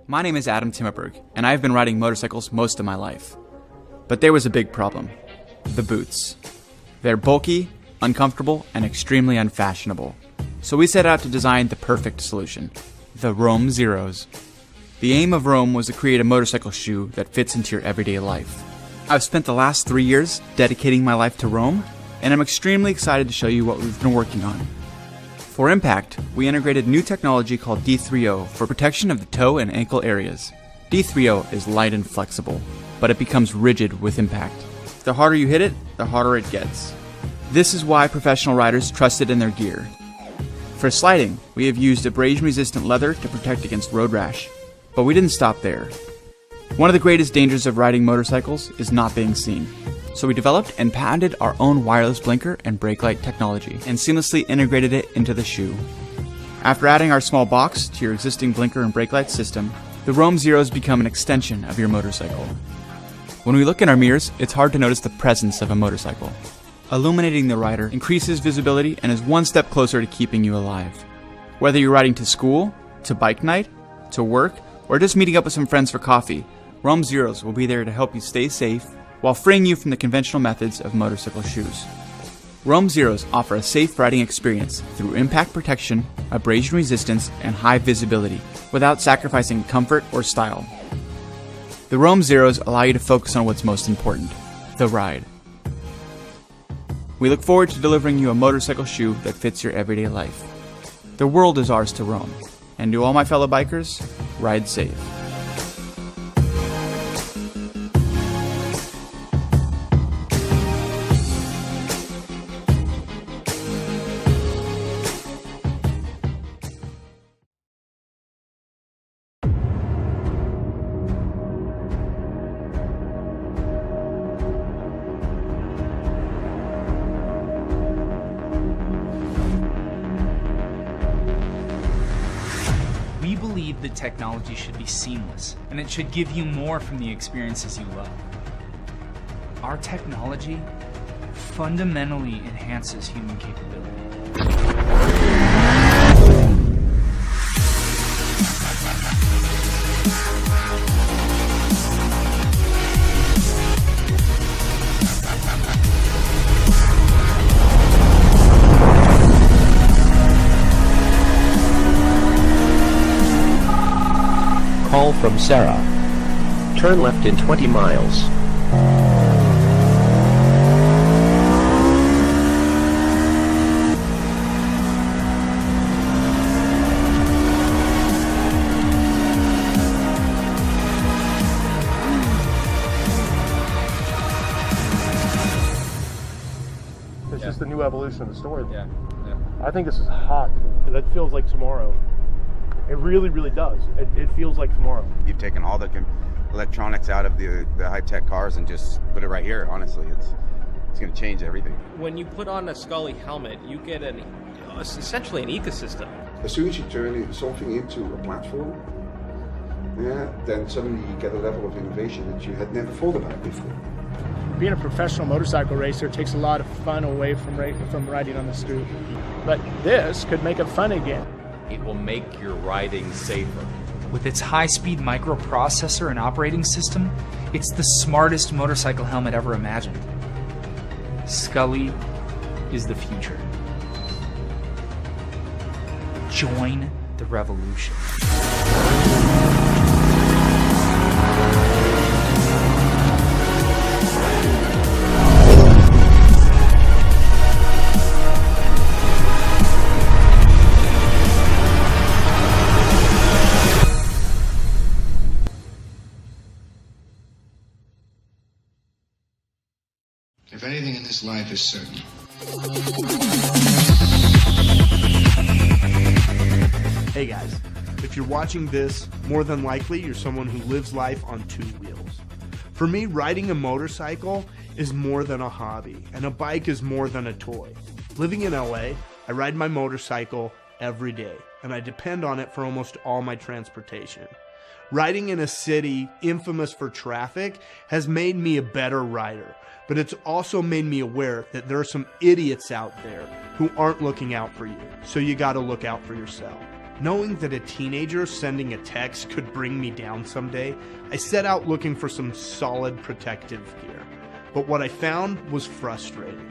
My name is Adam Timmerberg, and I've been riding motorcycles most of my life. But there was a big problem. The boots. They're bulky, uncomfortable, and extremely unfashionable. So we set out to design the perfect solution. The Roam Zeros. The aim of Roam was to create a motorcycle shoe that fits into your everyday life. I've spent the last 3 years dedicating my life to Roam, and I'm extremely excited to show you what we've been working on. For impact, we integrated new technology called D3O for protection of the toe and ankle areas. D3O is light and flexible, but it becomes rigid with impact. The harder you hit it, the harder it gets. This is why professional riders trust it in their gear. For sliding, we have used abrasion-resistant leather to protect against road rash. But we didn't stop there. One of the greatest dangers of riding motorcycles is not being seen. So we developed and patented our own wireless blinker and brake light technology and seamlessly integrated it into the shoe. After adding our small box to your existing blinker and brake light system, the Roam Zeros become an extension of your motorcycle. When we look in our mirrors, it's hard to notice the presence of a motorcycle. Illuminating the rider increases visibility and is one step closer to keeping you alive. Whether you're riding to school, to bike night, to work, or just meeting up with some friends for coffee, Roam Zeros will be there to help you stay safe while freeing you from the conventional methods of motorcycle shoes. Roam Zeros offer a safe riding experience through impact protection, abrasion resistance, and high visibility without sacrificing comfort or style. The Roam Zeros allow you to focus on what's most important, the ride. We look forward to delivering you a motorcycle shoe that fits your everyday life. The world is ours to roam. And to all my fellow bikers, ride safe. We believe that technology should be seamless, and it should give you more from the experiences you love. Our technology fundamentally enhances human capability. Call from Sarah. Turn left in 20 miles. It's just a new evolution of the story. Yeah. I think this is hot. That feels like tomorrow. It really, really does. It feels like tomorrow. You've taken all the electronics out of the high-tech cars and just put it right here. Honestly, it's going to change everything. When you put on a Scully helmet, you get essentially an ecosystem. As soon as you turn something into a platform, then suddenly you get a level of innovation that you had never thought about before. Being a professional motorcycle racer takes a lot of fun away from riding on the street. But this could make it fun again. It will make your riding safer. With its high-speed microprocessor and operating system, it's the smartest motorcycle helmet ever imagined. Scully is the future. Join the revolution. If anything in this life is certain. Hey guys, if you're watching this, more than likely you're someone who lives life on two wheels. For me, riding a motorcycle is more than a hobby, and a bike is more than a toy. Living in LA, I ride my motorcycle every day, and I depend on it for almost all my transportation. Riding in a city infamous for traffic has made me a better rider, but it's also made me aware that there are some idiots out there who aren't looking out for you, so you gotta look out for yourself. Knowing that a teenager sending a text could bring me down someday, I set out looking for some solid protective gear. But what I found was frustrating.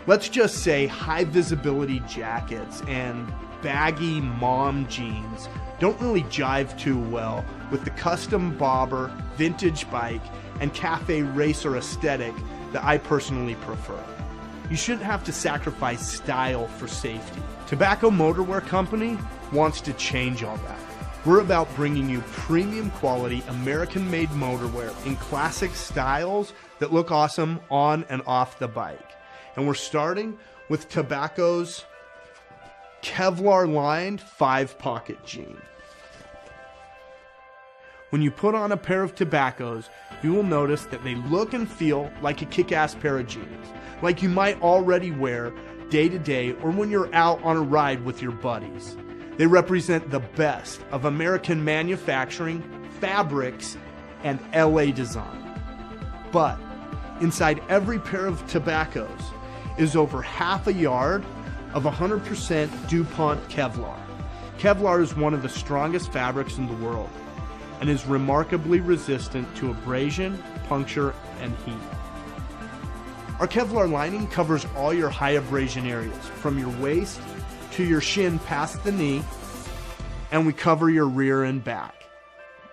Let's just say high visibility jackets and baggy mom jeans don't really jive too well with the custom bobber, vintage bike, and cafe racer aesthetic that I personally prefer. You shouldn't have to sacrifice style for safety. Tobacco Motorwear Company wants to change all that. We're about bringing you premium quality American-made motorwear in classic styles that look awesome on and off the bike. And we're starting with Tobacco's Kevlar-lined 5-pocket jean. When you put on a pair of Tobaccos, you will notice that they look and feel like a kick-ass pair of jeans, like you might already wear day to day or when you're out on a ride with your buddies. They represent the best of American manufacturing, fabrics, and LA design. But inside every pair of Tobaccos is over half a yard of 100% DuPont Kevlar. Kevlar is one of the strongest fabrics in the world and is remarkably resistant to abrasion, puncture, and heat. Our Kevlar lining covers all your high abrasion areas, from your waist to your shin past the knee, and we cover your rear and back.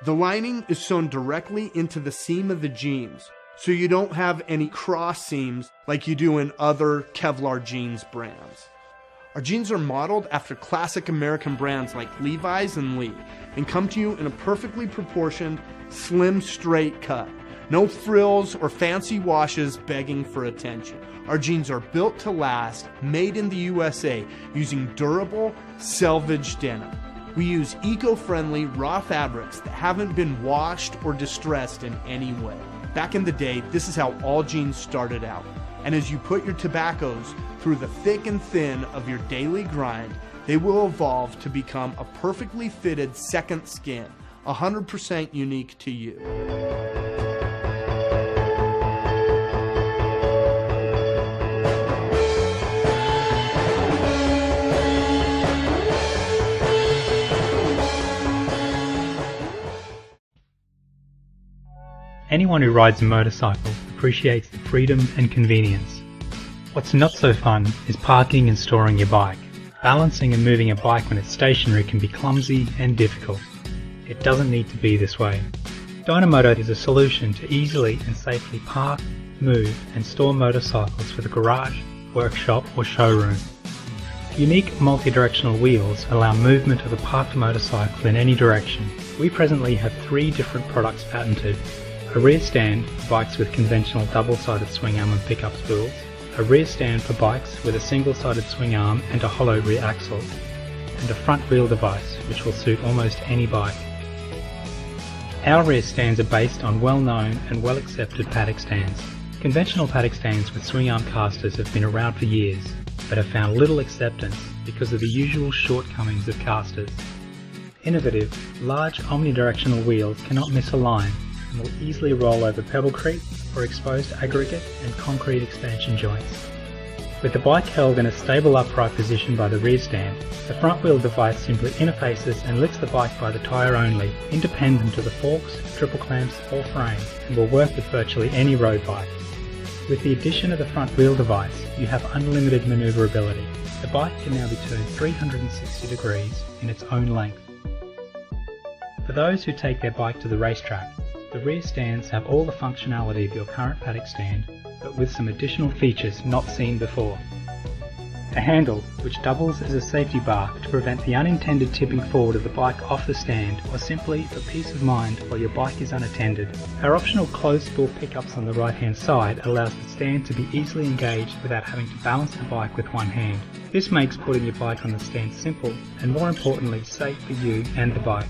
The lining is sewn directly into the seam of the jeans, so you don't have any cross seams like you do in other Kevlar jeans brands. Our jeans are modeled after classic American brands like Levi's and Lee, and come to you in a perfectly proportioned, slim, straight cut. No frills or fancy washes begging for attention. Our jeans are built to last, made in the USA, using durable, selvage denim. We use eco-friendly, raw fabrics that haven't been washed or distressed in any way. Back in the day, this is how all jeans started out. And as you put your Tobaccos through the thick and thin of your daily grind, they will evolve to become a perfectly fitted second skin, 100% unique to you. Anyone who rides a motorcycle appreciates the freedom and convenience. What's not so fun is parking and storing your bike. Balancing and moving a bike when it's stationary can be clumsy and difficult. It doesn't need to be this way. Dynamoto is a solution to easily and safely park, move and store motorcycles for the garage, workshop or showroom. Unique multi-directional wheels allow movement of a parked motorcycle in any direction. We presently have 3 different products patented: a rear stand for bikes with conventional double-sided swing arm and pickup spools, a rear stand for bikes with a single-sided swing arm and a hollow rear axle, and a front wheel device which will suit almost any bike. Our rear stands are based on well-known and well-accepted paddock stands. Conventional paddock stands with swing arm casters have been around for years, but have found little acceptance because of the usual shortcomings of casters. Innovative, large omnidirectional wheels cannot misalign and will easily roll over pebble creek or exposed aggregate and concrete expansion joints. With the bike held in a stable upright position by the rear stand, the front wheel device simply interfaces and lifts the bike by the tyre only, independent of the forks, triple clamps or frame, and will work with virtually any road bike. With the addition of the front wheel device, you have unlimited manoeuvrability. The bike can now be turned 360 degrees in its own length. For those who take their bike to the racetrack, the rear stands have all the functionality of your current paddock stand, but with some additional features not seen before. A handle, which doubles as a safety bar to prevent the unintended tipping forward of the bike off the stand, or simply for peace of mind while your bike is unattended. Our optional closed spool pickups on the right hand side allows the stand to be easily engaged without having to balance the bike with one hand. This makes putting your bike on the stand simple and, more importantly, safe for you and the bike.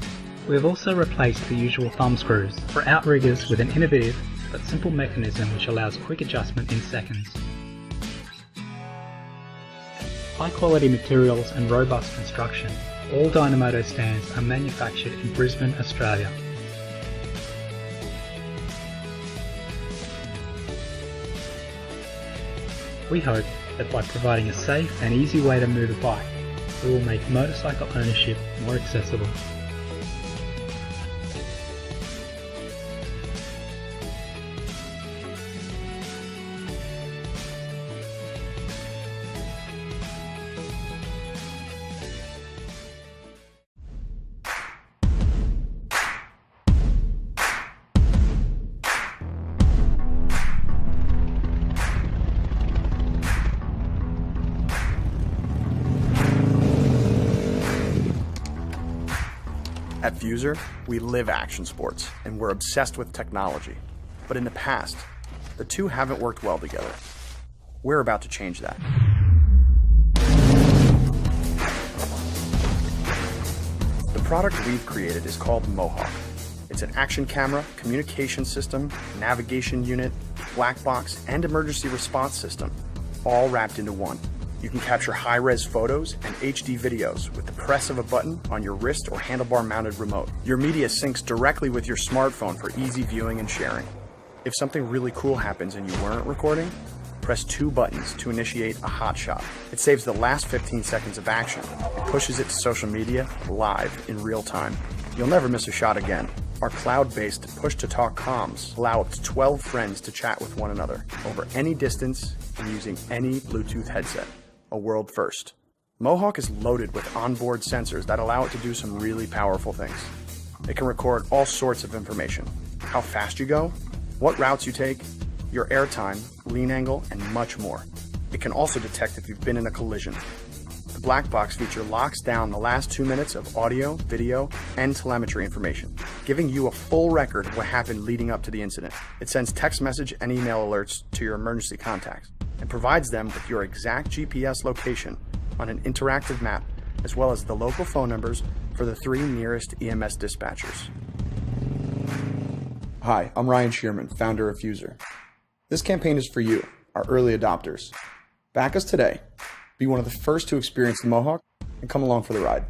We have also replaced the usual thumb screws for outriggers with an innovative but simple mechanism which allows quick adjustment in seconds. High quality materials and robust construction, all Dynamoto stands are manufactured in Brisbane, Australia. We hope that by providing a safe and easy way to move a bike, we will make motorcycle ownership more accessible. At Fuser, we live action sports, and we're obsessed with technology. But in the past, the two haven't worked well together. We're about to change that. The product we've created is called Mohawk. It's an action camera, communication system, navigation unit, black box, and emergency response system, all wrapped into one. You can capture high-res photos and HD videos with the press of a button on your wrist or handlebar-mounted remote. Your media syncs directly with your smartphone for easy viewing and sharing. If something really cool happens and you weren't recording, press 2 buttons to initiate a hot shot. It saves the last 15 seconds of action and pushes it to social media live in real time. You'll never miss a shot again. Our cloud-based push-to-talk comms allow up to 12 friends to chat with one another over any distance and using any Bluetooth headset. A world first. Mohawk is loaded with onboard sensors that allow it to do some really powerful things. It can record all sorts of information: how fast you go, what routes you take, your airtime, lean angle, and much more. It can also detect if you've been in a collision. The black box feature locks down the last 2 minutes of audio, video, and telemetry information, giving you a full record of what happened leading up to the incident. It sends text message and email alerts to your emergency contacts and provides them with your exact GPS location on an interactive map, as well as the local phone numbers for the 3 nearest EMS dispatchers. Hi, I'm Ryan Shearman, founder of Fuser. This campaign is for you, our early adopters. Back us today, be one of the first to experience the Mohawk, and come along for the ride.